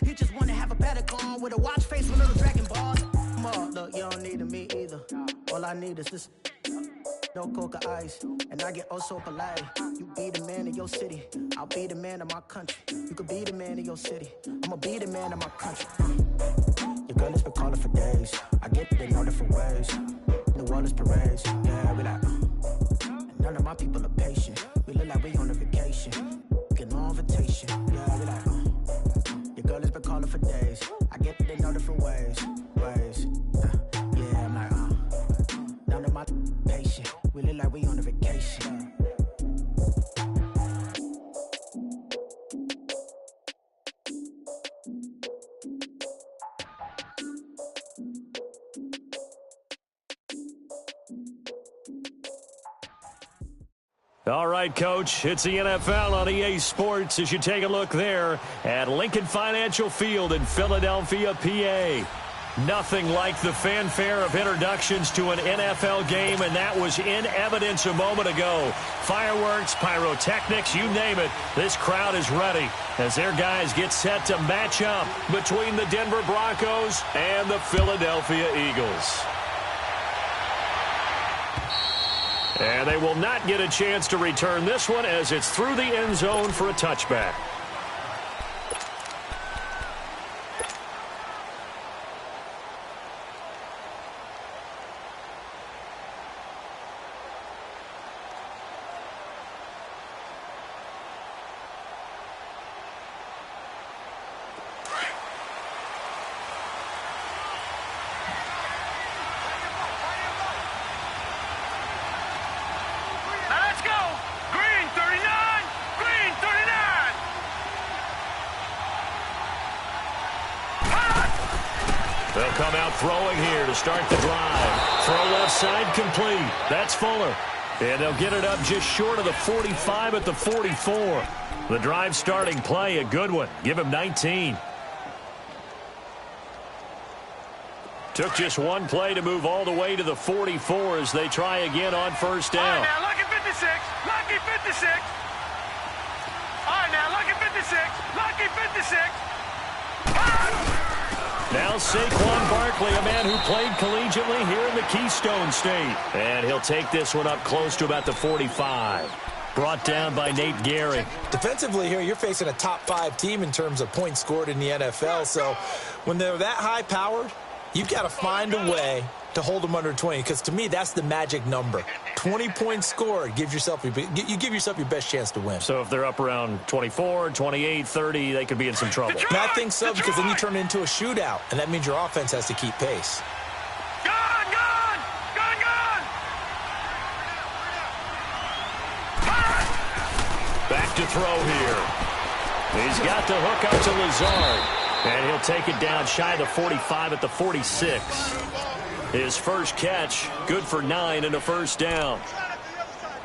You just wanna have a paddock on with a watch face with little dragon balls. Look, you don't need me either. All I need is this. No coca ice, and I get oh so polite. You be the man of your city, I'll be the man of my country. You could be the man of your city, I'ma be the man of my country. Your girl has been calling for days, I get it in all different ways. New Orleans parades, yeah, we like and none of my people are patient. We look like we on a vacation, get no invitation, yeah, we like your girl has been calling for days, I get it in all different ways. Yeah, I'm like none of my patient. We look like we on a vacation. All right, Coach, it's the NFL on EA Sports as you take a look there at Lincoln Financial Field in Philadelphia, PA. Nothing like the fanfare of introductions to an NFL game, and that was in evidence a moment ago. Fireworks, pyrotechnics, you name it. This crowd is ready as their guys get set to match up between the Denver Broncos and the Philadelphia Eagles. And they will not get a chance to return this one as it's through the end zone for a touchback. They'll come out throwing here to start the drive. Throw left side complete. That's Fuller. And they'll get it up just short of the 45 at the 44. The drive starting play, a good one. Give him 19. Took just one play to move all the way to the 44 as they try again on first down. All right, now, lucky 56. Lucky 56. All right, now, lucky 56. Lucky 56. Now Saquon Barkley, a man who played collegiately here in the Keystone State. And he'll take this one up close to about the 45. Brought down by Nate Gehry. Defensively here, you're facing a top 5 team in terms of points scored in the NFL. So when they're that high-powered, you've got to find a way to hold them under 20, because to me, that's the magic number. 20 points scored, you give yourself your best chance to win. So if they're up around 24, 28, 30, they could be in some trouble. And I think so, because then you turn it into a shootout, and that means your offense has to keep pace. Back to throw here. He's got the hook up to Lazard. And he'll take it down shy of the 45 at the 46. His first catch, good for 9 and a first down.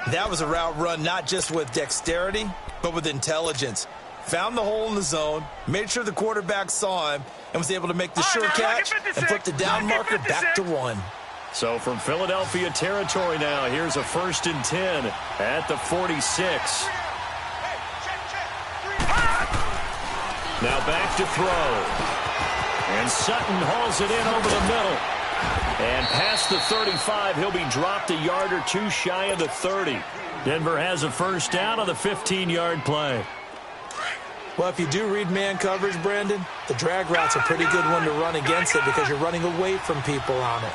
That was a route run not just with dexterity, but with intelligence. Found the hole in the zone, made sure the quarterback saw him, and was able to make the sure catch and put the down marker back to 1. So from Philadelphia territory now, here's a 1st and 10 at the 46. Now back to throw. And Sutton hauls it in over the middle. And past the 35, he'll be dropped a yard or two shy of the 30. Denver has a first down on the 15-yard play. Well, if you do read man coverage, Brandon, the drag route's a pretty good one to run against it because you're running away from people on it.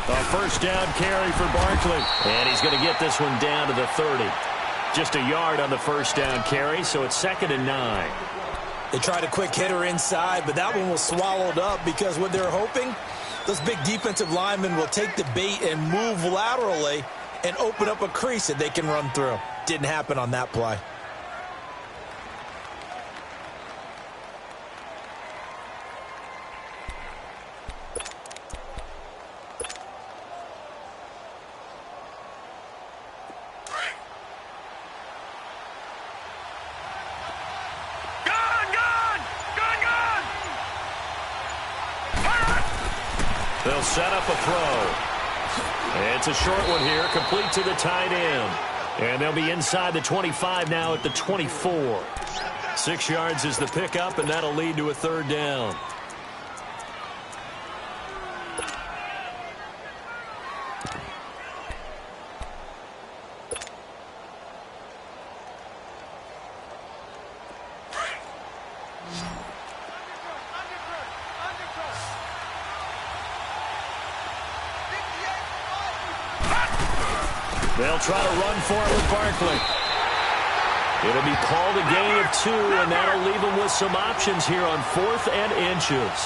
A first down carry for Barkley. And he's going to get this one down to the 30. Just a yard on the first down carry, so it's 2nd and 9. They tried a quick hitter inside, but that one was swallowed up because what they're hoping, those big defensive linemen will take the bait and move laterally and open up a crease that they can run through. Didn't happen on that play. They'll set up a throw. It's a short one here, complete to the tight end. And they'll be inside the 25 now at the 24. 6 yards is the pickup, and that'll lead to a third down. They'll try to run for it with Barkley. It'll be called a gain of 2, and that'll leave them with some options here on 4th and inches.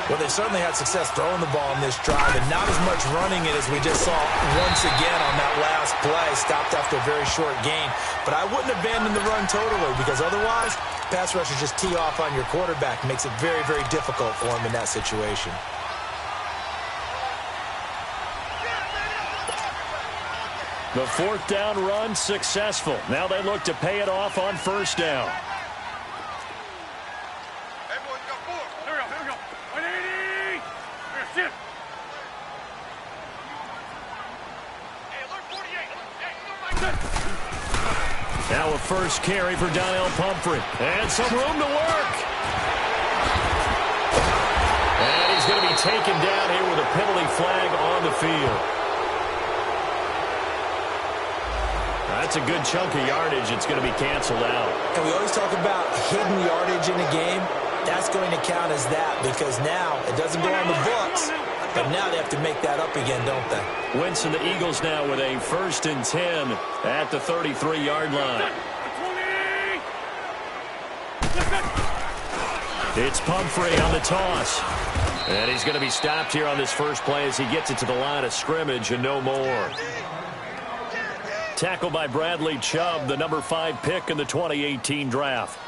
Well, they certainly had success throwing the ball in this drive, and not as much running it as we just saw once again on that last play. Stopped after a very short gain. But I wouldn't abandon the run totally, because otherwise, pass rushers just tee off on your quarterback. It makes it very, very difficult for him in that situation. The 4th down run successful. Now they look to pay it off on 1st down. Everyone's got 4. Here we go. 180. Here, sit. Hey, alert 48. Hey, Now a first carry for Donnell Pumphrey. And some room to work. And he's going to be taken down here with a penalty flag on the field. That's a good chunk of yardage. It's going to be canceled out. And we always talk about hidden yardage in a game. That's going to count as that, because now it doesn't go on the books, but now they have to make that up again, don't they? Winston, the Eagles now with a 1st and 10 at the 33-yard line. It's Pumphrey on the toss. And he's going to be stopped here on this first play as he gets it to the line of scrimmage and no more. Tackled by Bradley Chubb, the number 5 pick in the 2018 draft.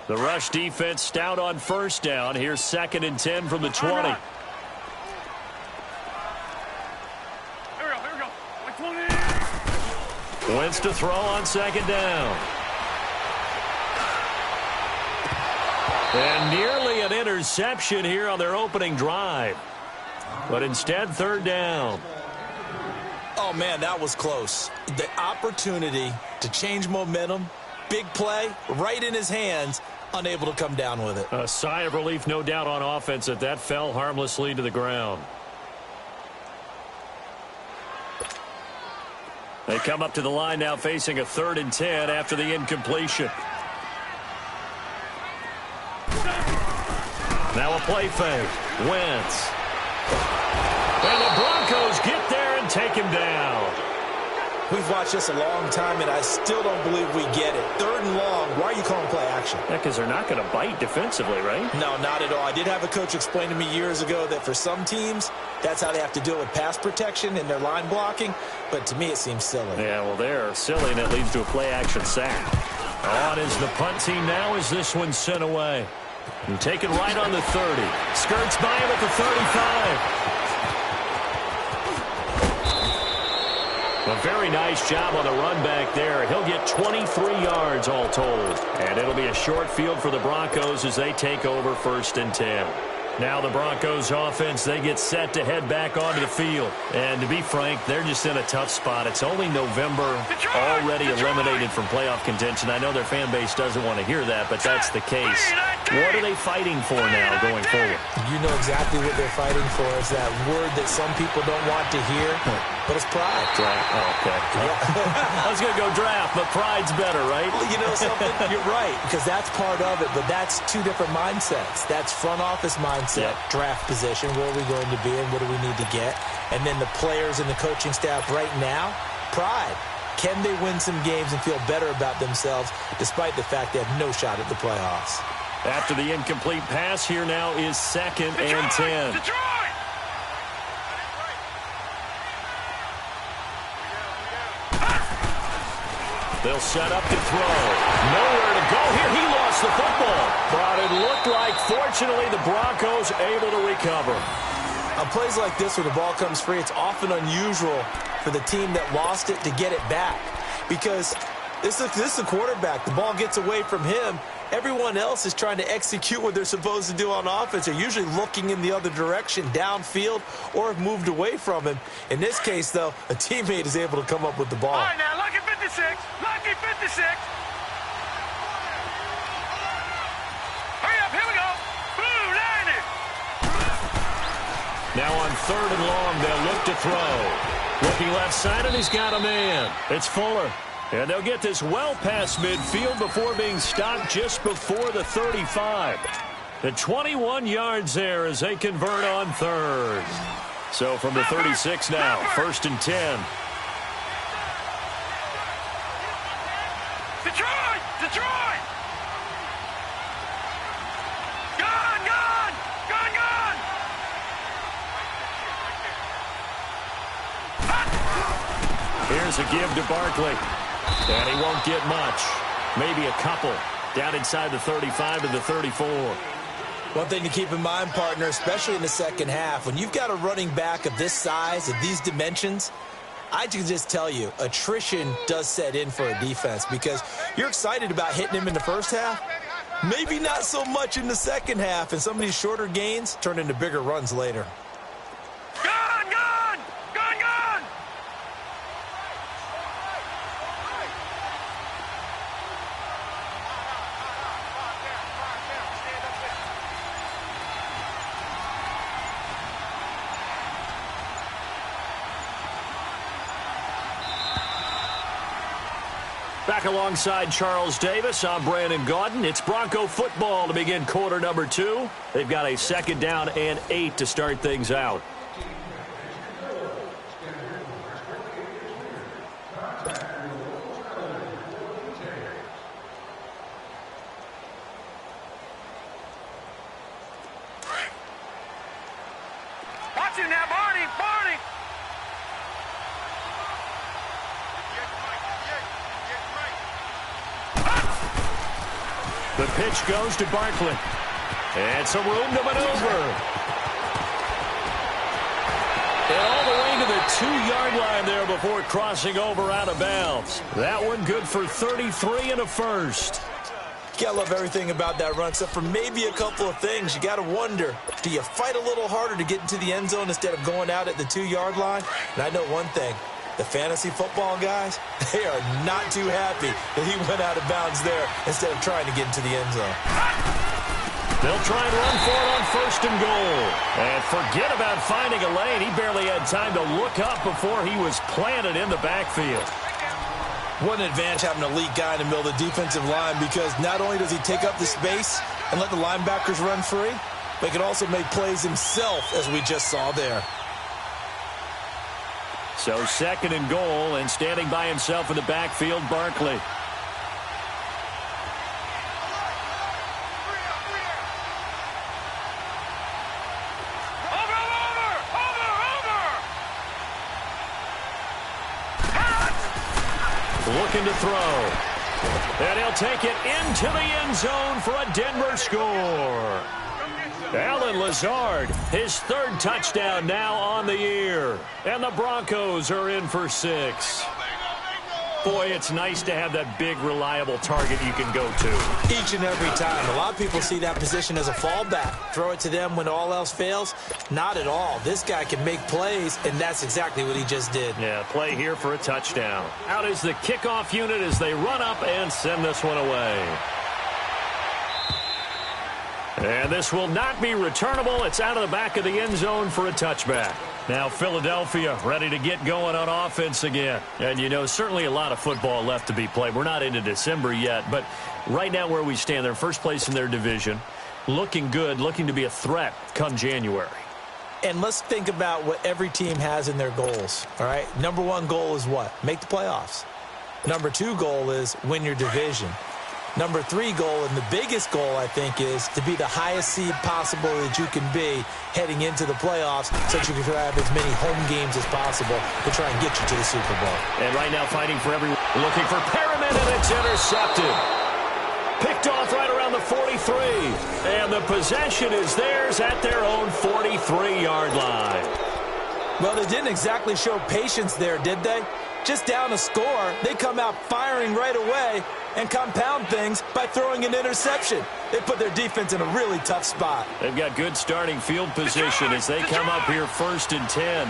The rush defense stout on 1st down. Here's 2nd and 10 from the 20. Here we go. 120. Wentz to throw on 2nd down. And nearly an interception here on their opening drive. But instead, 3rd down. Oh, man, that was close. The opportunity to change momentum, big play, right in his hands, unable to come down with it. A sigh of relief, no doubt, on offense that fell harmlessly to the ground. They come up to the line now facing a 3rd and 10 after the incompletion. Now a play fake. Wentz. And the Broncos get there and take him down. We've watched this a long time, and I still don't believe we get it. 3rd and long. Why are you calling play action? Yeah, because they're not going to bite defensively, right? No, not at all. I did have a coach explain to me years ago that for some teams, that's how they have to deal with pass protection and their line blocking. But to me, it seems silly. Yeah, well, they're silly, and that leads to a play-action sack. On is the punt team now as this one's sent away. And taken right on the 30. Skirts by him at the 35. A very nice job on the run back there. He'll get 23 yards all told. And it'll be a short field for the Broncos as they take over 1st and 10. Now the Broncos offense, they get set to head back onto the field. And to be frank, they're just in a tough spot. It's only November, already eliminated from playoff contention. I know their fan base doesn't want to hear that, but that's the case. What are they fighting for now going forward? You know exactly what they're fighting for. Is that word that some people don't want to hear, but it's pride. Draft. Oh, okay. I was going to go draft, but pride's better, right? Well, you know something? You're right, because that's part of it, but that's 2 different mindsets. That's front office mindset, draft position, where are we going to be and what do we need to get? And then the players and the coaching staff right now, pride. Can they win some games and feel better about themselves despite the fact they have no shot at the playoffs? After the incomplete pass, here now is 2nd and 10. They'll set up to throw. Nowhere to go here. He lost the football. But it looked like, fortunately, the Broncos able to recover. On plays like this where the ball comes free, it's often unusual for the team that lost it to get it back. Because this is a quarterback. The ball gets away from him, everyone else is trying to execute what they're supposed to do on offense. They're usually looking in the other direction, downfield, or have moved away from him. In this case, though, a teammate is able to come up with the ball. All right, now, lucky 56. Lucky 56. Hurry up, here we go. Boom, 90. Now on 3rd and long, they'll look to throw. Looking left side, and he's got a man. It's Fuller. And they'll get this well past midfield before being stopped just before the 35. The 21 yards there as they convert on 3rd. So from the 36 now, 1st and 10. Detroit! Detroit! Gone! Gone! Gone! Gone! Here's a give to Barkley. And he won't get much. Maybe a couple. Down inside the 35 and the 34. One thing to keep in mind, partner, especially in the second half, when you've got a running back of this size, of these dimensions, I can just tell you, attrition does set in for a defense because you're excited about hitting him in the first half. Maybe not so much in the second half, and some of these shorter gains turn into bigger runs later. Gone! Gone! Gone! Gone! Back alongside Charles Davis, I'm Brandon Gaudin. It's Bronco football to begin quarter number 2. They've got a 2nd down and 8 to start things out. Watch him now, Barney! Barney! The pitch goes to Barkley. And some room to maneuver. And all the way to the 2-yard line there before crossing over out of bounds. That one good for 33 and a first. You gotta love everything about that run, except for maybe a couple of things. You gotta wonder, do you fight a little harder to get into the end zone instead of going out at the 2-yard line? And I know one thing. The fantasy football guys, they are not too happy that he went out of bounds there instead of trying to get into the end zone. They'll try and run for it on 1st and goal. And forget about finding a lane. He barely had time to look up before he was planted in the backfield. What an advantage having an elite guy in the middle of the defensive line, because not only does he take up the space and let the linebackers run free, but he can also make plays himself, as we just saw there. So 2nd and goal, and standing by himself in the backfield, Barkley. Looking to throw. And he'll take it into the end zone for a Denver score. Allen Lazard, his 3rd touchdown now on the year. And the Broncos are in for 6. Boy, it's nice to have that big, reliable target you can go to. Each and every time. A lot of people see that position as a fallback. Throw it to them when all else fails. Not at all. This guy can make plays, and that's exactly what he just did. Yeah, play here for a touchdown. Out is the kickoff unit as they run up and send this one away. And this will not be returnable. It's out of the back of the end zone for a touchback. Now Philadelphia ready to get going on offense again. And, you know, certainly a lot of football left to be played. We're not into December yet, but right now where we stand, they're first place in their division. Looking good, looking to be a threat come January. And let's think about what every team has in their goals, all right? Number 1 goal is what? Make the playoffs. Number 2 goal is win your division. Number 3 goal, and the biggest goal, I think, is to be the highest seed possible that you can be heading into the playoffs so that you can have as many home games as possible to try and get you to the Super Bowl. And right now fighting for everyone. Looking for Perriman, and it's intercepted. Picked off right around the 43. And the possession is theirs at their own 43-yard line. Well, they didn't exactly show patience there, did they? just down a score, they come out firing right away and compound things by throwing an interception. They put their defense in a really tough spot. They've got good starting field position as they come up here 1st and 10.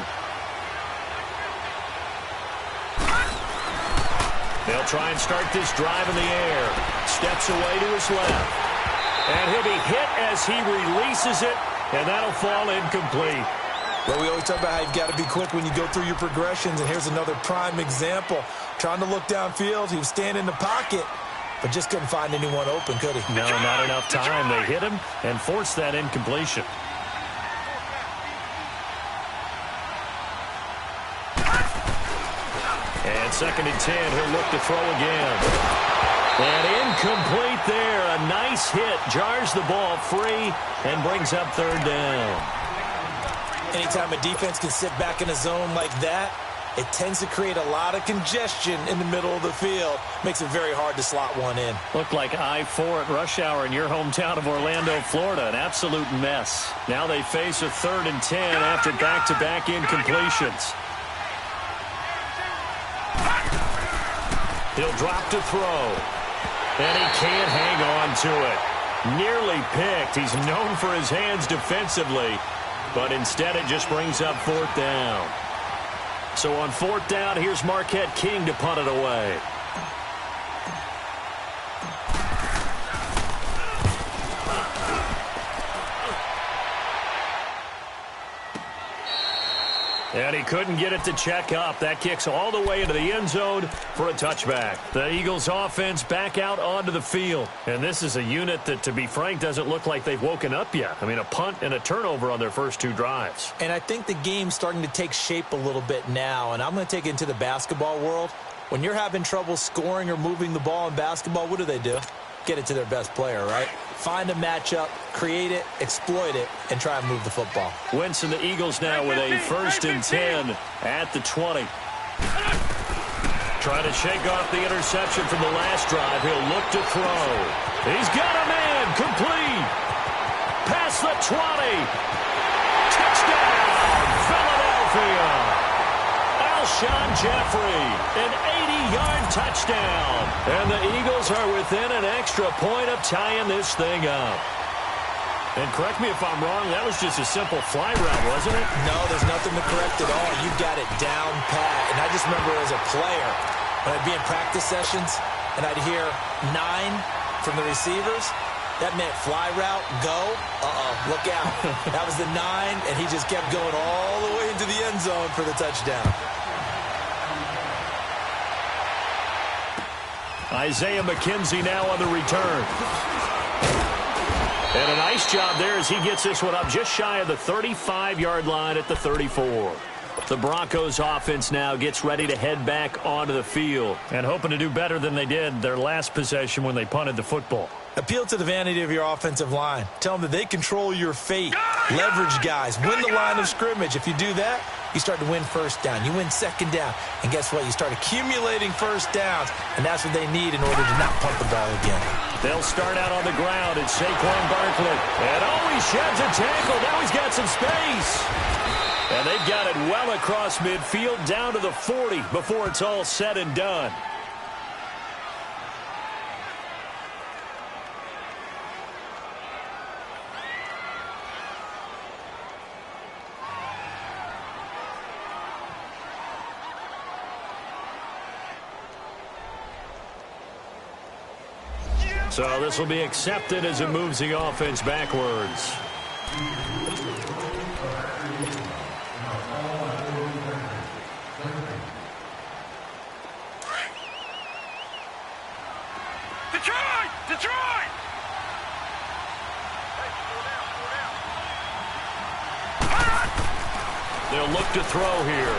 They'll try and start this drive in the air. Steps away to his left. And he'll be hit as he releases it, and that'll fall incomplete. Well, we always talk about how you've got to be quick when you go through your progressions, and here's another prime example. Trying to look downfield, he was standing in the pocket, but just couldn't find anyone open, could he? No, not enough time. They hit him and forced that incompletion. And 2nd and 10, he'll look to throw again. And incomplete there. A nice hit. Jars the ball free and brings up 3rd down. Anytime a defense can sit back in a zone like that, it tends to create a lot of congestion in the middle of the field. Makes it very hard to slot one in. Looked like I-4 at rush hour in your hometown of Orlando, Florida. An absolute mess. Now they face a 3rd and 10 after back-to-back incompletions. He'll drop to throw. And he can't hang on to it. Nearly picked. He's known for his hands defensively. But instead it just brings up 4th down. So on 4th down, here's Marquette King to punt it away. And he couldn't get it to check up. That kicks all the way into the end zone for a touchback. The Eagles offense back out onto the field. And this is a unit that, to be frank, doesn't look like they've woken up yet. I mean, a punt and a turnover on their first 2 drives. And I think the game's starting to take shape a little bit now. And I'm going to take it into the basketball world. When you're having trouble scoring or moving the ball in basketball, what do? Get it to their best player, right? Find a matchup, create it, exploit it, and try and move the football. Wentz and the Eagles now with a 1st and 10 at the 20. Trying to shake off the interception from the last drive. He'll look to throw. He's got a man. Complete. Past the 20. Touchdown, Philadelphia. Alshon Jeffrey, an 80-yard touchdown. And the Eagles are within an extra point of tying this thing up. And correct me if I'm wrong, that was just a simple fly route, wasn't it? No, there's nothing to correct at all. You got it down pat. And I just remember as a player, when I'd be in practice sessions, and I'd hear 9 from the receivers, that meant fly route, go, look out. That was the 9, and he just kept going all the way into the end zone for the touchdown. Isaiah McKenzie now on the return. And a nice job there as he gets this one up just shy of the 35-yard line at the 34. The Broncos offense now gets ready to head back onto the field and hoping to do better than they did their last possession when they punted the football. Appeal to the vanity of your offensive line. Tell them that they control your fate. Leverage guys. Win the line of scrimmage. If you do that, you start to win 1st down. You win 2nd down. And guess what? You start accumulating 1st downs. And that's what they need in order to not punt the ball again. They'll start out on the ground. It's Saquon Barkley. And he sheds a tackle. Now he's got some space. And they've got it well across midfield down to the 40 before it's all said and done. So this will be accepted as it moves the offense backwards. Detroit! They'll look to throw here.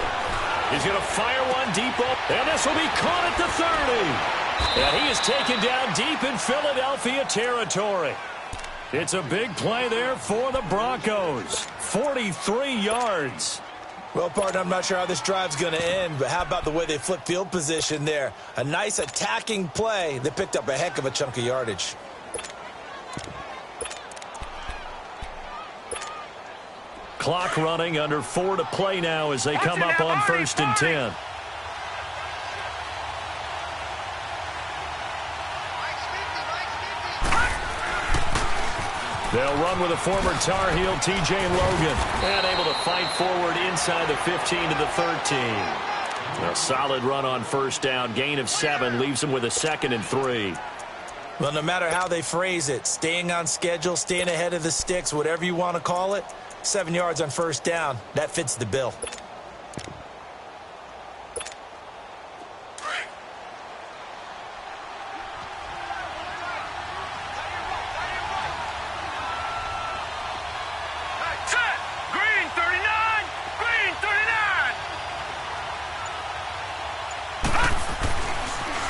He's going to fire one deep up, and this will be caught at the 30. And he is taken down deep in Philadelphia territory. It's a big play there for the Broncos. 43 yards. Well, partner, I'm not sure how this drive's going to end, but how about the way they flip field position there? A nice attacking play that picked up a heck of a chunk of yardage. Clock running, under 4 to play now as they come up on 1st and 10. They'll run with a former Tar Heel, T.J. Logan. And able to fight forward inside the 15 to the 13. A solid run on first down. Gain of 7 leaves them with a 2nd and 3. Well, no matter how they phrase it, staying on schedule, staying ahead of the sticks, whatever you want to call it, 7 yards on first down, that fits the bill.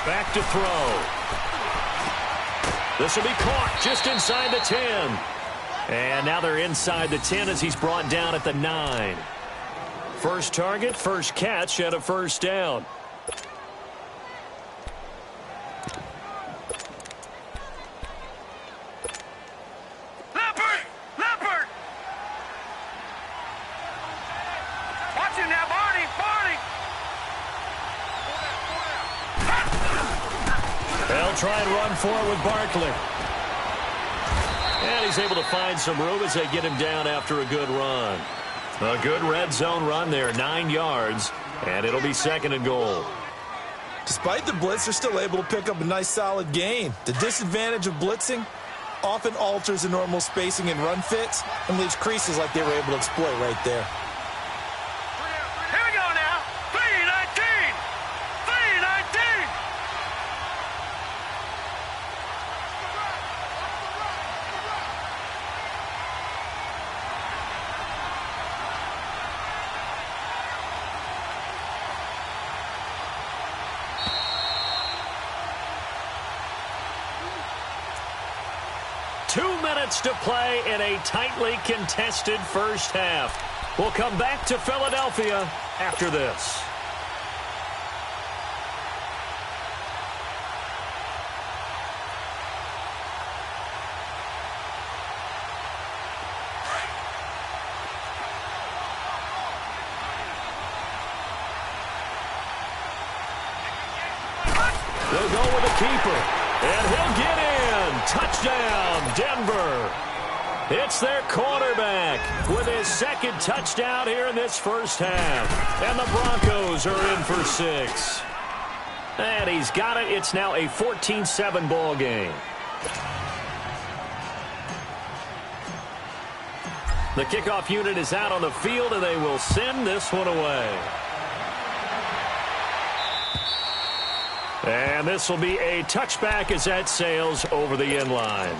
Back to throw. This will be caught just inside the 10. And now they're inside the 10 as he's brought down at the 9. First target, first catch, and a first down. Leopard! Watch him now, Barney! They'll try and run for it with Barkley. And he's able to find some room as they get him down after a good run. A good red zone run there, 9 yards, and it'll be 2nd and goal. Despite the blitz, they're still able to pick up a nice solid gain. The disadvantage of blitzing often alters the normal spacing and run fits and leaves creases like they were able to exploit right there. Here we go now. 3-19. To play in a tightly contested first half. We'll come back to Philadelphia after this. They'll go with the keeper, and he'll get in. Touchdown, Denver. It's their quarterback with his 2nd touchdown here in this first half. And the Broncos are in for 6. And he's got it. It's now a 14-7 ball game. The kickoff unit is out on the field, and they will send this one away. And this will be a touchback as that sails over the end line.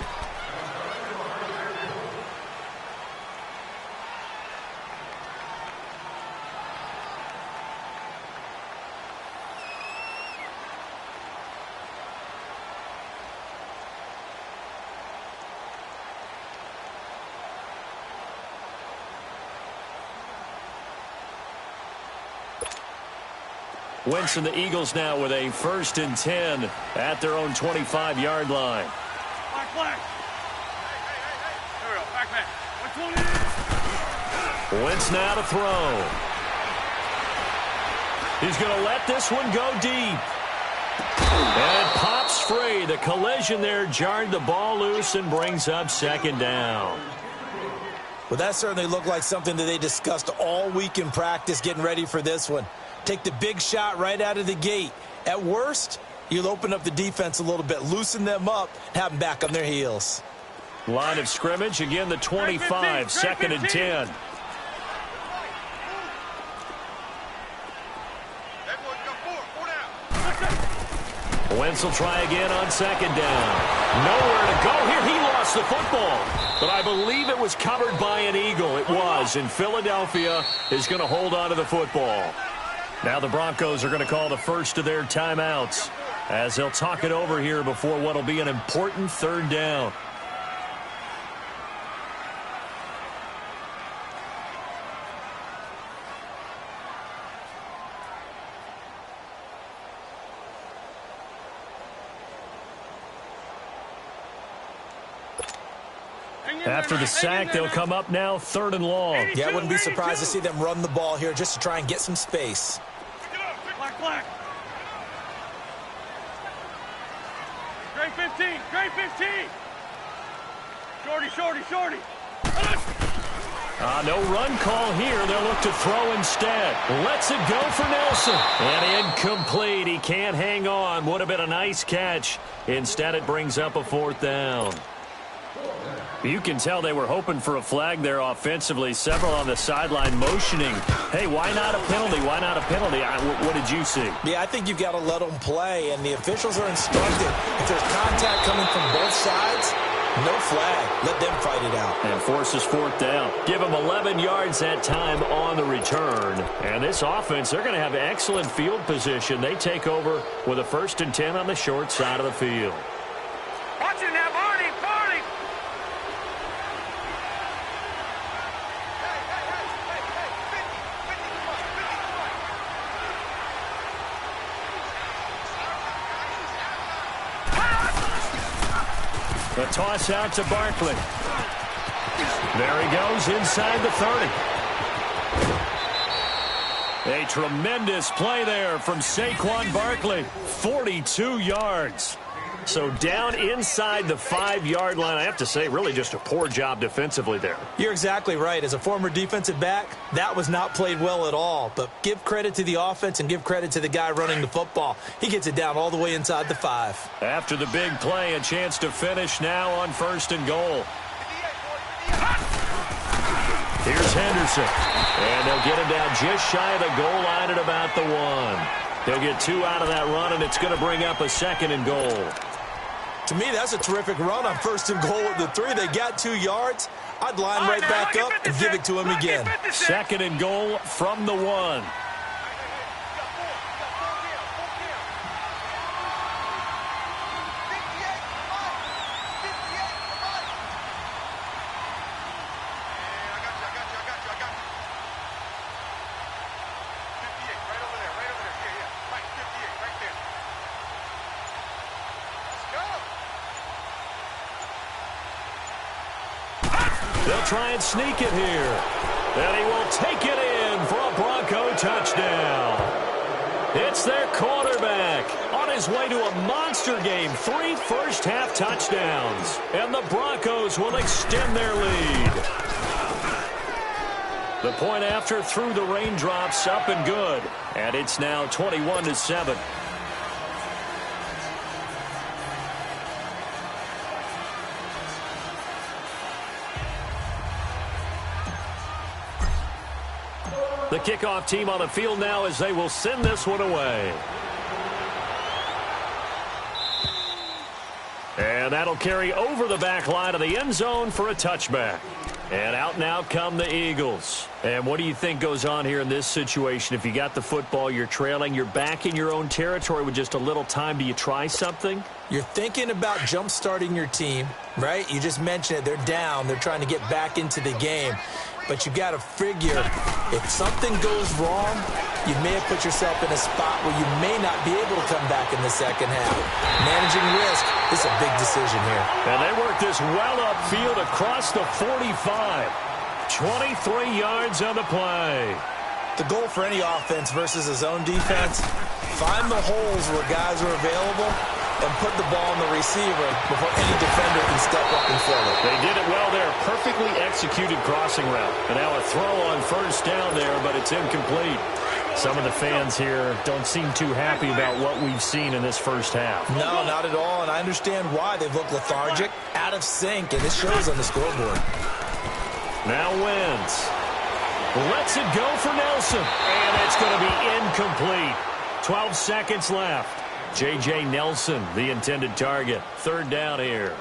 Wentz and the Eagles now with a 1st and 10 at their own 25-yard line. Black. Here we go. Back man. 120. Wentz now to throw. He's going to let this one go deep. And it pops free. The collision there jarred the ball loose and brings up 2nd down. Well, that certainly looked like something that they discussed all week in practice getting ready for this one. Take the big shot right out of the gate. At worst, you'll open up the defense a little bit, loosen them up, have them back on their heels. Line of scrimmage, again the 25, 2nd and 10. Wentz will try again on 2nd down. Nowhere to go here. He lost the football. But I believe it was covered by an Eagle. It was. And Philadelphia is going to hold on to the football. Now the Broncos are going to call the first of their timeouts as they'll talk it over here before what will be an important 3rd down. After the sack, they'll come up now 3rd and long. Yeah, I wouldn't be surprised to see them run the ball here just to try and get some space. Black. Great 15. Shorty, shorty, shorty. No run call here. They'll look to throw instead. Lets it go for Nelson. And incomplete. He can't hang on. Would have been a nice catch. Instead, it brings up a 4th down. You can tell they were hoping for a flag there offensively. Several on the sideline motioning. Hey, why not a penalty? Why not a penalty? What did you see? Yeah, I think you've got to let them play, and the officials are instructed. If there's contact coming from both sides, no flag. Let them fight it out. And forces 4th down. Give them 11 yards that time on the return. And this offense, they're going to have excellent field position. They take over with a 1st and 10 on the short side of the field. Watch it now, Barney, Barney. The toss out to Barkley. There he goes inside the 30. A tremendous play there from Saquon Barkley. 42 yards. So down inside the 5-yard line. I have to say, really just a poor job defensively there. You're exactly right. As a former defensive back, that was not played well at all. But give credit to the offense and give credit to the guy running the football. He gets it down all the way inside the 5. After the big play, a chance to finish now on 1st and goal. Here's Henderson. And they'll get him down just shy of the goal line at about the 1. They'll get 2 out of that run, and it's going to bring up a 2nd and goal. To me, that's a terrific run on 1st and goal at the 3. They got 2 yards. I'd line right back up and give it to him again. 2nd and goal from the 1. They'll try and sneak it here. And he will take it in for a Bronco touchdown. It's their quarterback on his way to a monster game. 3 first-half touchdowns. And the Broncos will extend their lead. The point after through the raindrops, up and good. And it's now 21-7. The kickoff team on the field now as they will send this one away. And that'll carry over the back line of the end zone for a touchback. And out now come the Eagles. And what do you think goes on here in this situation? If you got the football, you're trailing, you're back in your own territory with just a little time. Do you try something? You're thinking about jump-starting your team, right? You just mentioned it. They're down. They're trying to get back into the game. But you got to figure, if something goes wrong, you may have put yourself in a spot where you may not be able to come back in the second half. Managing risk is a big decision here. And they work this well upfield across the 45. 23 yards on the play. The goal for any offense versus a zone defense, find the holes where guys are available and put the ball on the receiver before any defender can step up and fill it. They did it well there. Perfectly executed crossing route. And now a throw on 1st down there, but it's incomplete. Some of the fans here don't seem too happy about what we've seen in this first half. No, not at all, and I understand why. They've looked lethargic, out of sync, and this shows on the scoreboard. Now Wentz lets it go for Nelson, and it's going to be incomplete. 12 seconds left. J.J. Nelson, the intended target. 3rd down here.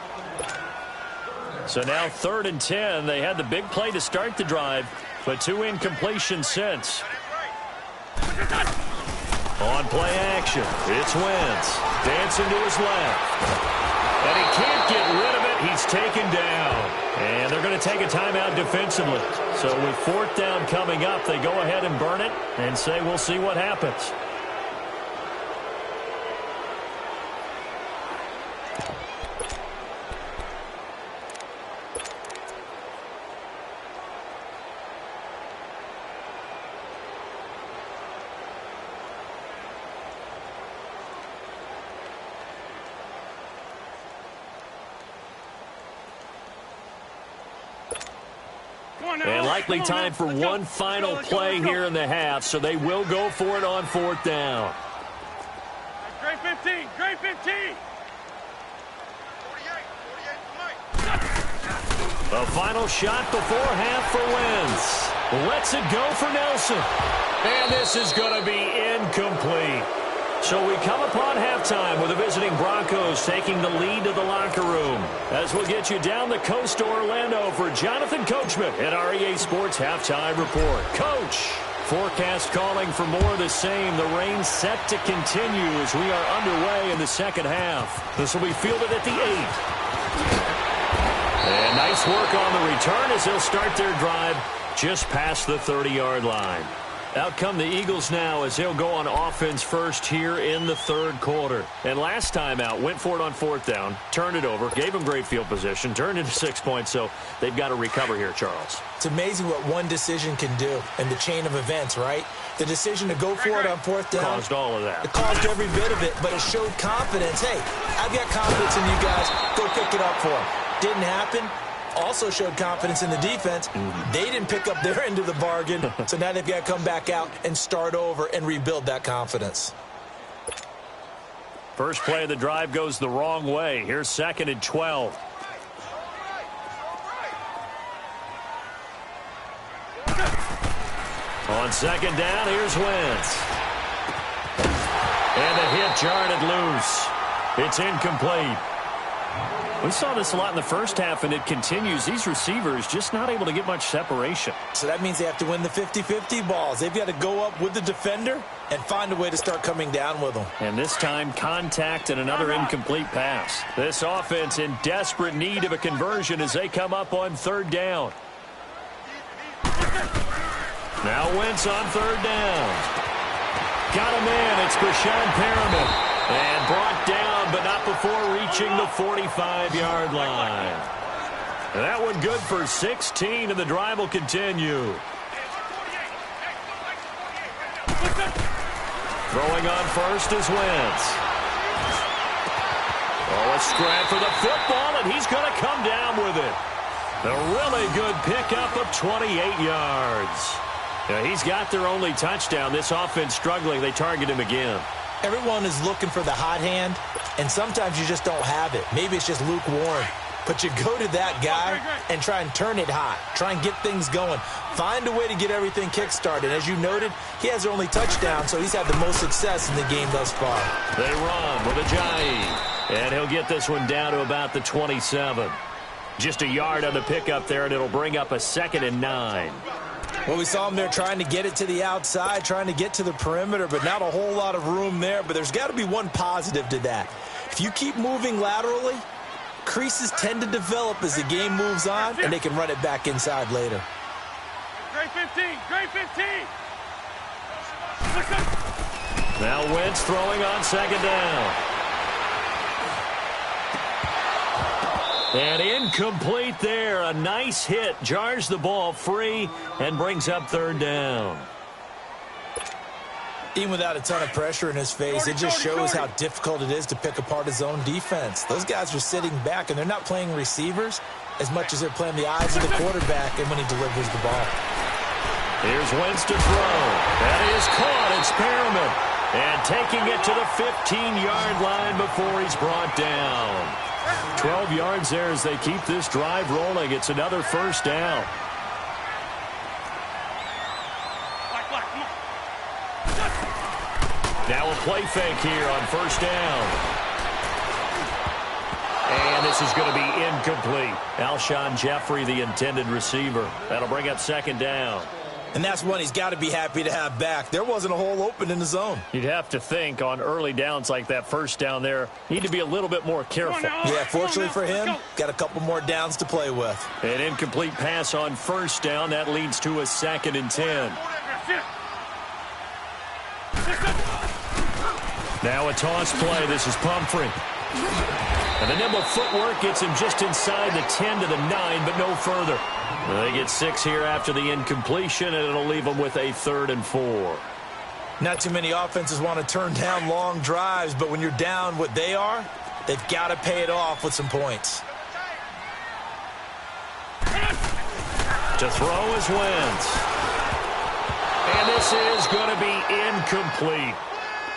So now 3rd and 10. They had the big play to start the drive, but 2 incompletions since. On play action, it's Wentz. Dancing to his left. And he can't get rid of it. He's taken down. And they're going to take a timeout defensively. So with 4th down coming up, they go ahead and burn it and say we'll see what happens. And likely time for one final play here in the half, so they will go for it on 4th down. Great 15, great 15. The final shot before half for Wentz. Lets it go for Nelson. And this is going to be incomplete. So we come upon halftime with the visiting Broncos taking the lead to the locker room. As we'll get you down the coast to Orlando for Jonathan Coachman at our EA Sports Halftime Report. Coach, forecast calling for more of the same. The rain set to continue as we are underway in the second half. This will be fielded at the 8. And nice work on the return as they'll start their drive just past the 30-yard line. Out come the Eagles now as they'll go on offense first here in the 3rd quarter. And last time out, went for it on 4th down, turned it over, gave them great field position, turned into 6 points, so they've got to recover here, Charles. It's amazing what one decision can do in the chain of events, right? The decision to go for it on 4th down. Caused all of that. It caused every bit of it, but it showed confidence. Hey, I've got confidence in you guys. Go pick it up for them. Didn't happen. Also showed confidence in the defense. They didn't pick up their end of the bargain, so now they've got to come back out and start over and rebuild that confidence. First play of the drive goes the wrong way. Here's 2nd and 12. On 2nd down, here's Wentz. And the hit jarred it loose. It's incomplete. We saw this a lot in the first half, and it continues. These receivers just not able to get much separation. So that means they have to win the 50-50 balls. They've got to go up with the defender and find a way to start coming down with them. And this time, contact and another incomplete pass. This offense in desperate need of a conversion as they come up on 3rd down. Now Wentz on 3rd down. Got him in. It's Brashad Perriman. And brought down, but not before reaching the 45-yard line. That one good for 16, and the drive will continue. Throwing on first is Wentz. Oh, a scrap for the football, and he's going to come down with it. A really good pickup of 28 yards. Now, he's got their only touchdown. This offense struggling. They target him again. Everyone is looking for the hot hand, and sometimes you just don't have it. Maybe it's just lukewarm. But you go to that guy and try and turn it hot. Try and get things going. Find a way to get everything kick-started. As you noted, he has their only touchdown, so he's had the most success in the game thus far. They run with Ajayi, and he'll get this one down to about the 27. Just a yard on the pickup there, and it'll bring up a 2nd and 9. Well, we saw him there trying to get it to the outside, trying to get to the perimeter, but not a whole lot of room there. But there's got to be one positive to that. If you keep moving laterally, creases tend to develop as the game moves on, and they can run it back inside later. Great 15, great 15. Now Wentz throwing on 2nd down. And incomplete there. A nice hit. Jars the ball free and brings up 3rd down. Even without a ton of pressure in his face, it just shows how difficult it is to pick apart his own defense. Those guys are sitting back, and they're not playing receivers as much as they're playing the eyes of the quarterback and when he delivers the ball. Here's Wentz to throw. That is caught. It's Perriman. And taking it to the 15-yard line before he's brought down. 12 yards there as they keep this drive rolling. It's another 1st down. Now a play fake here on 1st down. And this is going to be incomplete. Alshon Jeffrey, the intended receiver. That'll bring up 2nd down. And that's one he's got to be happy to have back. There wasn't a hole open in the zone. You'd have to think on early downs like that 1st down there, need to be a little bit more careful. Yeah, fortunately for him, got a couple more downs to play with. An incomplete pass on 1st down. That leads to a 2nd and 10. Now a toss play. This is Pumphrey. And the nimble footwork gets him just inside the 10 to the 9, but no further. They get 6 here after the incompletion, and it'll leave them with a 3rd and 4. Not too many offenses want to turn down long drives, but when you're down what they are, they've got to pay it off with some points. To throw is Wentz. And this is going to be incomplete.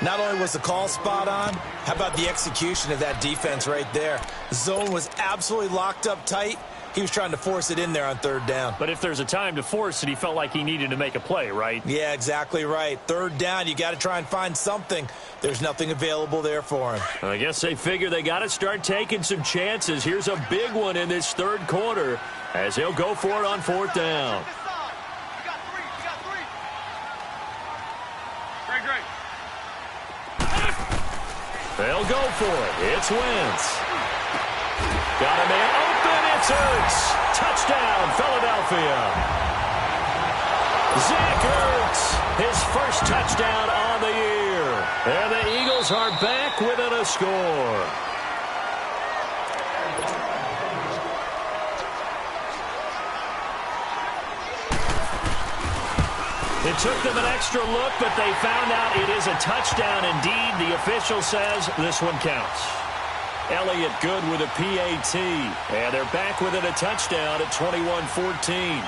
Not only was the call spot on, how about the execution of that defense right there? The zone was absolutely locked up tight. He was trying to force it in there on third down. But if there's a time to force it, he felt like he needed to make a play, right? Yeah, exactly right. Third down, you got to try and find something. There's nothing available there for him. I guess they figure they got to start taking some chances. Here's a big one in this third quarter as he'll go for it on fourth down. They'll go for it. It's Wentz. Got a man open. It's Ertz. Touchdown, Philadelphia. Zach Ertz, his first touchdown on the year. And the Eagles are back within a score. It took them an extra look, but they found out it is a touchdown indeed. The official says this one counts. Elliott good with a PAT. And they're back within a touchdown at 21-14.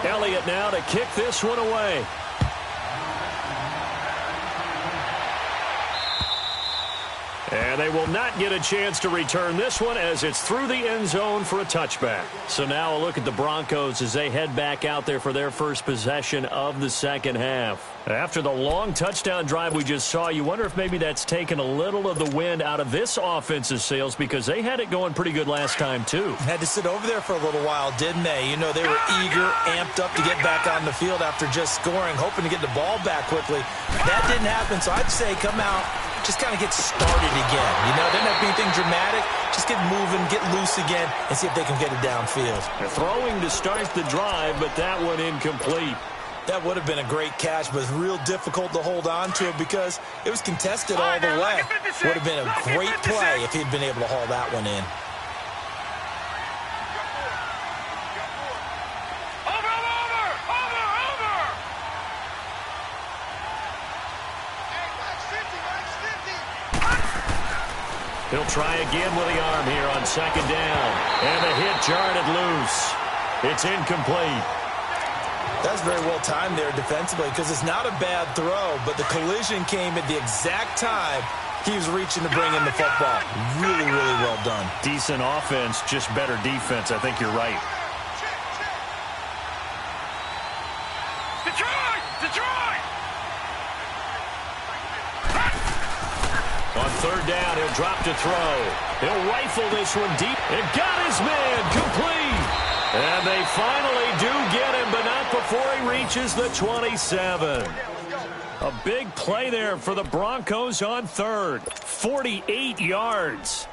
Elliott now to kick this one away. And they will not get a chance to return this one as it's through the end zone for a touchback. So now a look at the Broncos as they head back out there for their first possession of the second half. After the long touchdown drive we just saw, you wonder if maybe that's taken a little of the wind out of this offensive sails because they had it going pretty good last time too. Had to sit over there for a little while, didn't they? You know, they were eager, amped up to get back on the field after just scoring, hoping to get the ball back quickly. That didn't happen, so I'd say come out, just kind of get started again. You know, didn't have anything dramatic. Just get moving, get loose again, and see if they can get it downfield. They're throwing to start the drive, but that one incomplete. That would have been a great catch, but it's real difficult to hold on to it because it was contested all the way. Would have been a great play if he'd been able to haul that one in. He'll try again with the arm here on second down. And the hit jarred it loose. It's incomplete. That's very well timed there defensively because it's not a bad throw, but the collision came at the exact time he was reaching to bring in the football. Really, really well done. Decent offense, just better defense. I think you're right. Detroit! On third down, he'll drop to throw. He'll rifle this one deep. And got his man complete. And they finally do get him, but not before he reaches the 27. A big play there for the Broncos on third. 48 yards.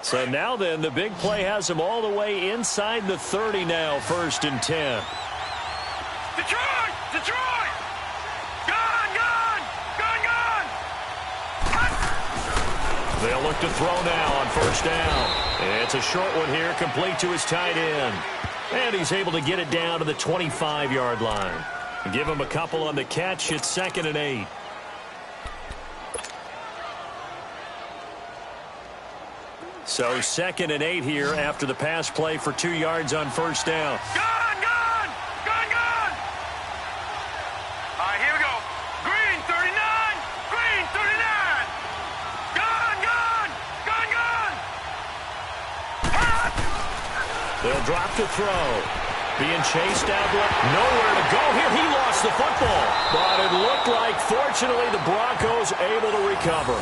So now then, the big play has him all the way inside the 30 now, 1st and 10. Detroit! Gone! They'll look to throw now on first down. It's a short one here, complete to his tight end. And he's able to get it down to the 25-yard line. Give him a couple on the catch. It's 2nd and 8. So 2nd and 8 here after the pass play for 2 yards on first down. Gone! All right, here we go. Green, 39. Green, 39. Gone. They'll drop to throw. Being chased out. Nowhere to go here. He lost the football. But it looked like, fortunately, the Broncos able to recover.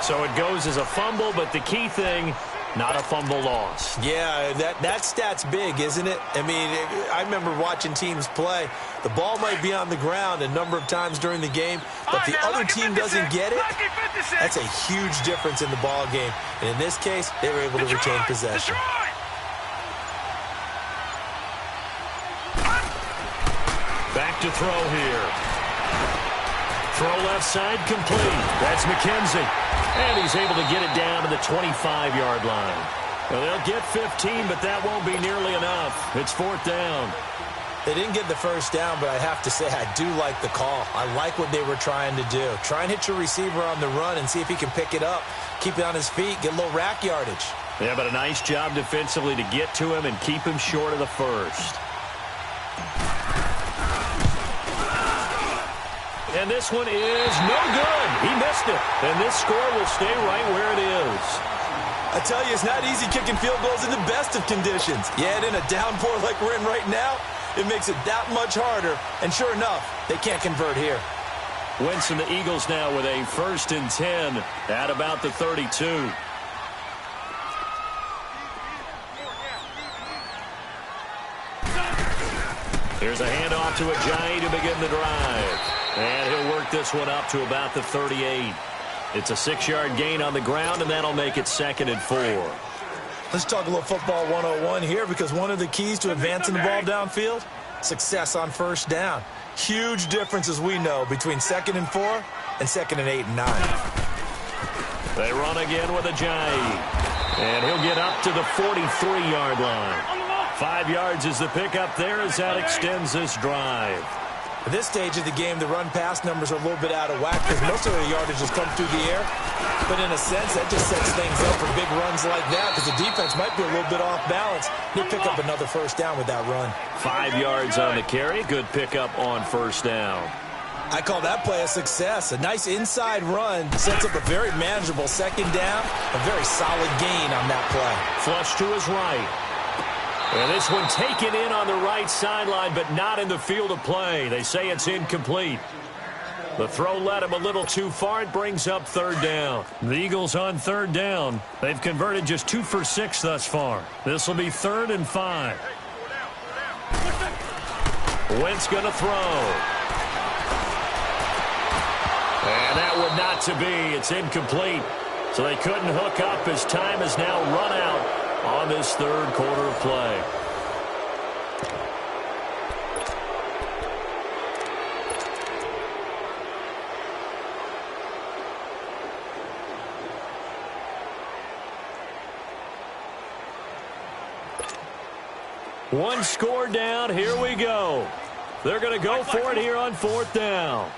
So it goes as a fumble, but the key thing, not a fumble loss. Yeah, that stat's big, isn't it? I mean, I remember watching teams play. The ball might be on the ground a number of times during the game, but the other team doesn't get it. That's a huge difference in the ball game. And in this case, they were able to retain possession. Back to throw here. Throw left side complete. That's McKenzie. And he's able to get it down to the 25-yard line. Well, they'll get 15, but that won't be nearly enough. It's 4th down. They didn't get the first down, but I have to say I do like the call. I like what they were trying to do. Try and hit your receiver on the run and see if he can pick it up. Keep it on his feet, get a little rack yardage. Yeah, but a nice job defensively to get to him and keep him short of the first. And this one is no good. He missed it. And this score will stay right where it is. I tell you, it's not easy kicking field goals in the best of conditions. Yet in a downpour like we're in right now, it makes it that much harder. And sure enough, they can't convert here. Wentz and the Eagles now with a 1st and 10 at about the 32. Here's a handoff to Ajayi to begin the drive. And he'll work this one up to about the 38. It's a 6-yard gain on the ground, and that'll make it 2nd and 4. Let's talk a little football 101 here, because one of the keys to advancing the ball downfield, success on first down. Huge difference, as we know, between 2nd and 4 and 2nd and 8 and 9. They run again with Ajayi. And he'll get up to the 43-yard line. 5 yards is the pickup there as that extends this drive. At this stage of the game, the run-pass numbers are a little bit out of whack because most of the yardage has come through the air. But in a sense, that just sets things up for big runs like that because the defense might be a little bit off balance. He'll pick up another first down with that run. 5 yards on the carry. Good pickup on first down. I call that play a success. A nice inside run sets up a very manageable second down. A very solid gain on that play. Flush to his right. And this one taken in on the right sideline, but not in the field of play. They say it's incomplete. The throw led him a little too far. It brings up 3rd down. The Eagles on 3rd down. They've converted just 2 for 6 thus far. This will be 3rd and 5. Wentz going to throw. And that would not to be. It's incomplete. So they couldn't hook up as time has now run out on this 3rd quarter of play. One score down. Here we go. They're going to go for it here on 4th down.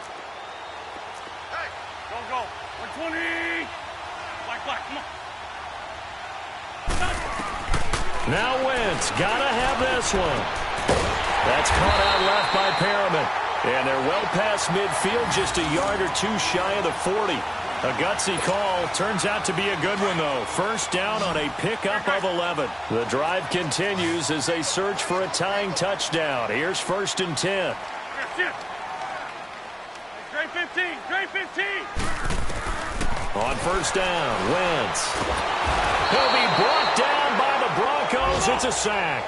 Hey, go. 120. Black, come on. Now Wentz, gotta have this one. That's caught out left by Perriman. And they're well past midfield, just a yard or two shy of the 40. A gutsy call. Turns out to be a good one, though. First down on a pickup of 11. The drive continues as they search for a tying touchdown. Here's 1st and 10. Drain 15. On first down, Wentz. He'll be brought down by the Broncos. It's a sack.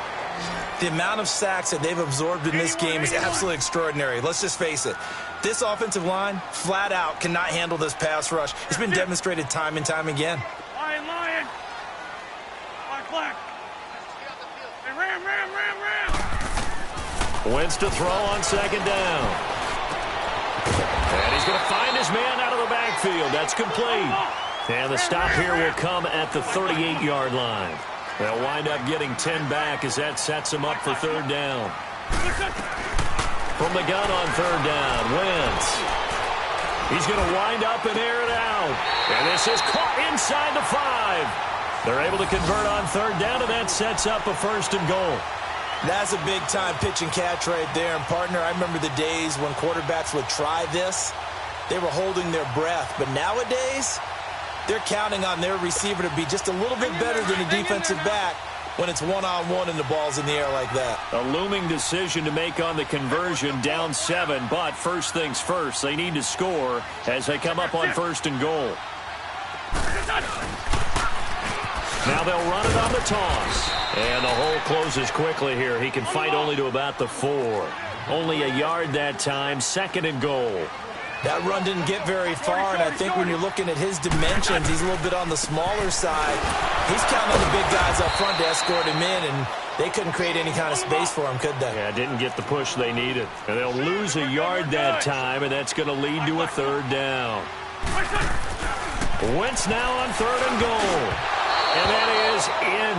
The amount of sacks that they've absorbed in this game is absolutely extraordinary. Let's just face it. This offensive line, flat out, cannot handle this pass rush. It's been demonstrated time and time again. Lion. Black. Hey, ram. Wentz to throw on 2nd down. And he's going to find his man out of the backfield. That's complete. And the stop here will come at the 38-yard line. They'll wind up getting 10 back as that sets them up for 3rd down. From the gun on 3rd down, Wentz. He's going to wind up and air it out. And this is caught inside the 5. They're able to convert on 3rd down, and that sets up a 1st and goal. That's a big-time pitch and catch right there. And, partner, I remember the days when quarterbacks would try this. They were holding their breath. But nowadays, they're counting on their receiver to be just a little bit better than the defensive back when it's one-on-one and the ball's in the air like that. A looming decision to make on the conversion, down 7. But first things first, they need to score as they come up on 1st and goal. Now they'll run it on the toss. And the hole closes quickly here. He can fight only to about the 4. Only a yard that time, 2nd and goal. That run didn't get very far, and I think when you're looking at his dimensions, he's a little bit on the smaller side. He's counting on the big guys up front to escort him in, and they couldn't create any kind of space for him, could they? Yeah, didn't get the push they needed. And they'll lose a yard that time, and that's going to lead to a third down. Wentz now on 3rd and goal. And that is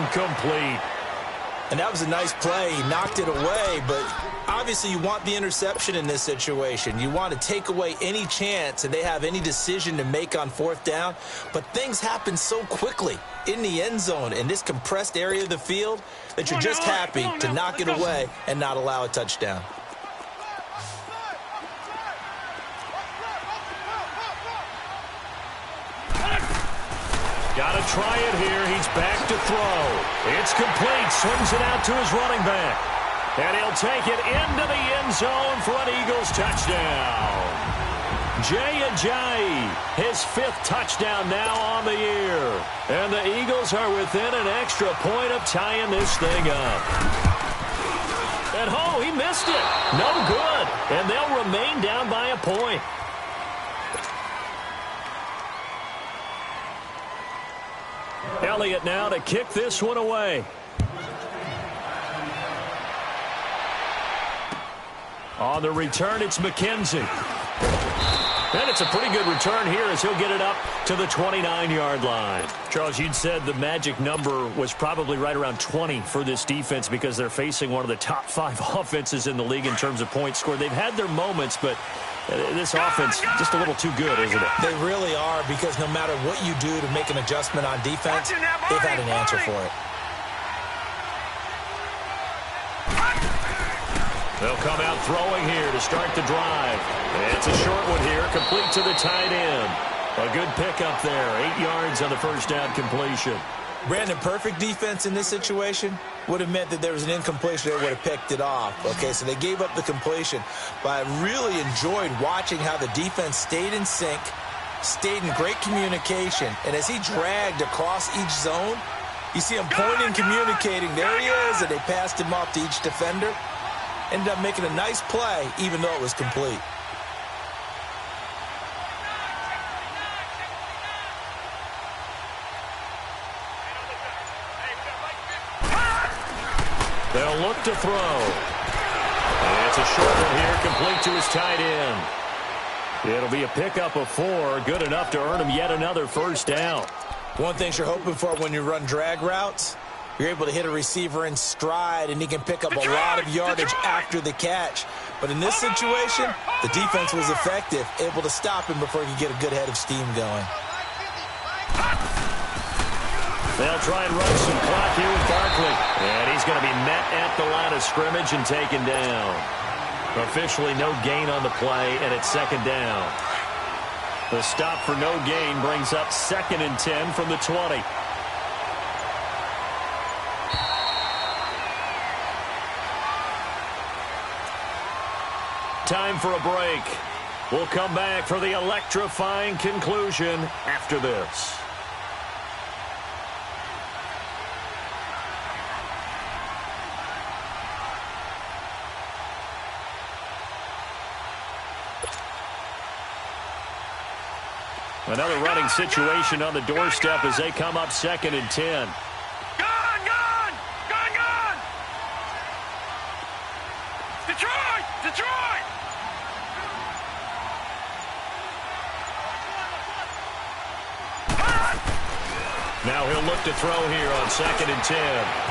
incomplete. And that was a nice play. He knocked it away, but obviously you want the interception in this situation. You want to take away any chance that they have any decision to make on 4th down. But things happen so quickly in the end zone in this compressed area of the field that you're just happy to knock it away and not allow a touchdown. Got to try it here. He's back to throw. It's complete. Swings it out to his running back. And he'll take it into the end zone for an Eagles touchdown. Jay Ajayi, his 5th touchdown now on the year. And the Eagles are within an extra point of tying this thing up. And oh, he missed it. No good. And they'll remain down by a point. Elliott now to kick this one away. On the return, it's McKenzie. And it's a pretty good return here as he'll get it up to the 29-yard line. Charles, you'd said the magic number was probably right around 20 for this defense because they're facing one of the top 5 offenses in the league in terms of points scored. They've had their moments, but this offense just a little too good, isn't it? They really are, because no matter what you do to make an adjustment on defense, they've had an answer for it. They'll come out throwing here to start the drive. It's a short one here, complete to the tight end. A good pickup there, 8 yards on the first down completion. Brandon, perfect defense in this situation would have meant that there was an incompletion. They would have picked it off. Okay, so they gave up the completion. But I really enjoyed watching how the defense stayed in sync, stayed in great communication. And as he dragged across each zone, you see him pointing, communicating. There he is, and they passed him off to each defender. Ended up making a nice play, even though it was complete. They'll look to throw. And it's a short one here, complete to his tight end. It'll be a pickup of 4, good enough to earn him yet another first down. One thing you're hoping for when you run drag routes, you're able to hit a receiver in stride, and he can pick up a lot of yardage after the catch. But in this situation, the defense was effective, able to stop him before he could get a good head of steam going. They'll try and run some clock here with Barkley. And he's going to be met at the line of scrimmage and taken down. Officially no gain on the play, and it's 2nd down. The stop for no gain brings up 2nd and 10 from the 20. Time for a break. We'll come back for the electrifying conclusion after this. Another running situation on the doorstep as they come up 2nd and 10. Gone! Detroit! Now he'll look to throw here on 2nd and 10.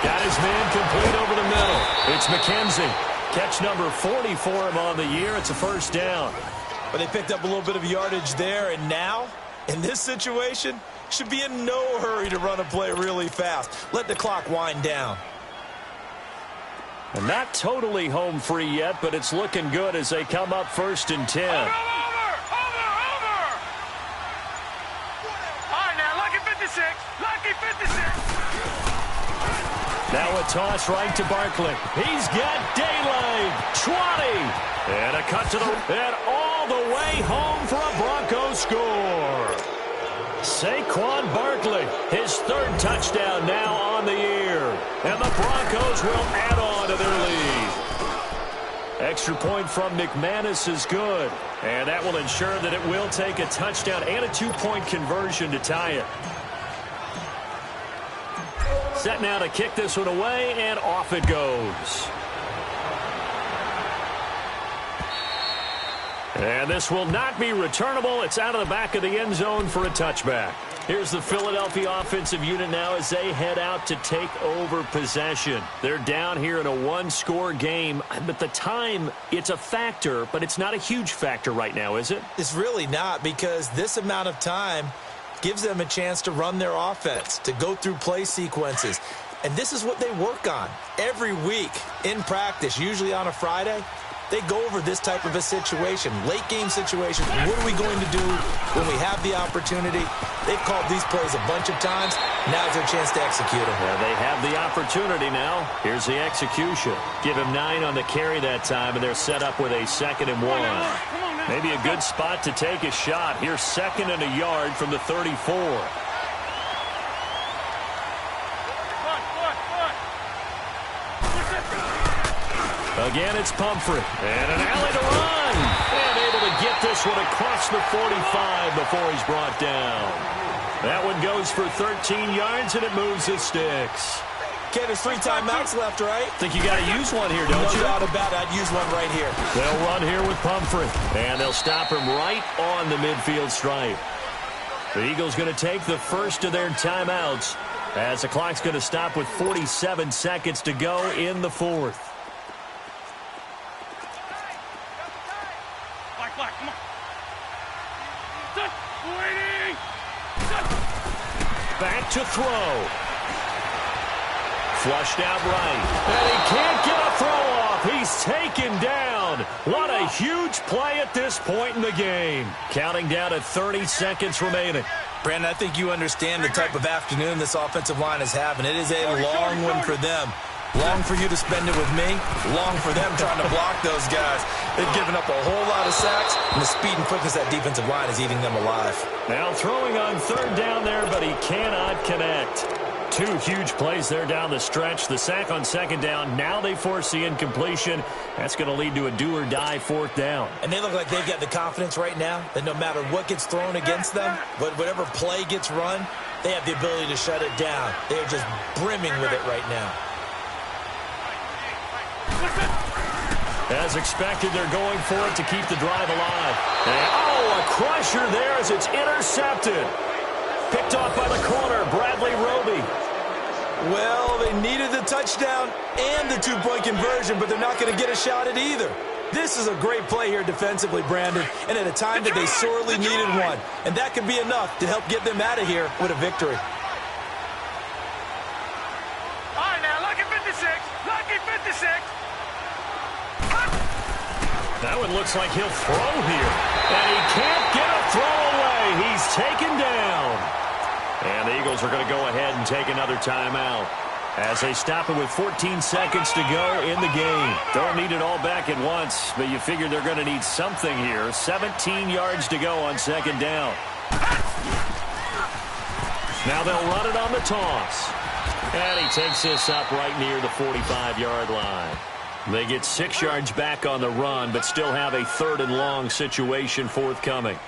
Got his man complete over the middle. It's McKenzie. Catch number 40 for him on the year. It's a first down. But they picked up a little bit of yardage there, and now, in this situation, should be in no hurry to run a play really fast. Let the clock wind down. And not totally home free yet, but it's looking good as they come up 1st and 10. Over! All right, now, lucky 56. Now a toss right to Barkley. He's got daylight. 20. And a cut to the... And all the way home for a Broncos score. Saquon Barkley, his 3rd touchdown now on the year. And the Broncos will add on to their lead. Extra point from McManus is good. And that will ensure that it will take a touchdown and a 2-point conversion to tie it. Set now to kick this one away, and off it goes. And this will not be returnable. It's out of the back of the end zone for a touchback. Here's the Philadelphia offensive unit now as they head out to take over possession. They're down here in a one-score game. But the time, it's a factor, but it's not a huge factor right now, is it? It's really not, because this amount of time gives them a chance to run their offense, to go through play sequences. And this is what they work on every week in practice, usually on a Friday. They go over this type of a situation, late-game situations. What are we going to do when we have the opportunity? They've called these plays a bunch of times. Now's their chance to execute them. Yeah, they have the opportunity now. Here's the execution. Give him 9 on the carry that time, and they're set up with a 2nd and 1. Maybe a good spot to take a shot. Here's 2nd and a yard from the 34. Again, it's Pumphrey. And an alley to run. And able to get this one across the 45 before he's brought down. That one goes for 13 yards, and it moves the sticks. Okay, there's 3 timeouts left, right? Think you got to use one here, don't you? No doubt about it. I'd use one right here. They'll run here with Pumphrey. And they'll stop him right on the midfield stripe. The Eagles going to take the first of their timeouts as the clock's going to stop with 47 seconds to go in the 4th. Back to throw. Flushed out right. And he can't get a throw off. He's taken down. What a huge play at this point in the game. Counting down at 30 seconds remaining. Brandon, I think you understand the type of afternoon this offensive line is having. It is a long one for them. Long for you to spend it with me. Long for them trying to block those guys. They've given up a whole lot of sacks, and the speed and quickness of that defensive line is eating them alive. Now throwing on 3rd down there, but he cannot connect. 2 huge plays there down the stretch. The sack on 2nd down. Now they force the incompletion. That's going to lead to a do-or-die 4th down. And they look like they've got the confidence right now that no matter what gets thrown against them, whatever play gets run, they have the ability to shut it down. They are just brimming with it right now. As expected, they're going for it to keep the drive alive. And, a crusher there as it's intercepted. Picked off by the corner, Bradley Roby. Well, they needed the touchdown and the 2-point conversion, but they're not going to get a shot at either. This is a great play here defensively, Brandon, and at a time that they sorely needed one. And that could be enough to help get them out of here with a victory. All right, now, lucky 56. Lucky 56. That one looks like he'll throw here. And he can't get a throw away. He's taken down. And the Eagles are going to go ahead and take another timeout as they stop it with 14 seconds to go in the game. Don't need it all back at once, but you figure they're going to need something here. 17 yards to go on 2nd down. Now they'll run it on the toss. And he takes this up right near the 45-yard line. They get 6 yards back on the run, but still have a 3rd and long situation forthcoming.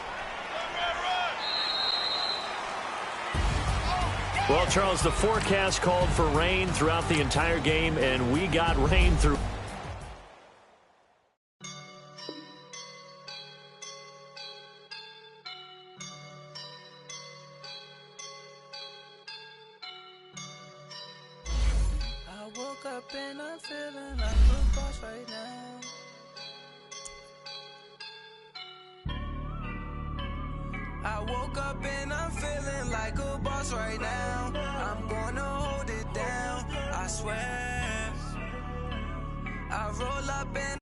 Well, Charles, the forecast called for rain throughout the entire game, and we got rain through. I woke up and I'm feeling like a boss right now. I woke up and I'm feeling like a boss right now. I'm gonna hold it down, I swear. I roll up and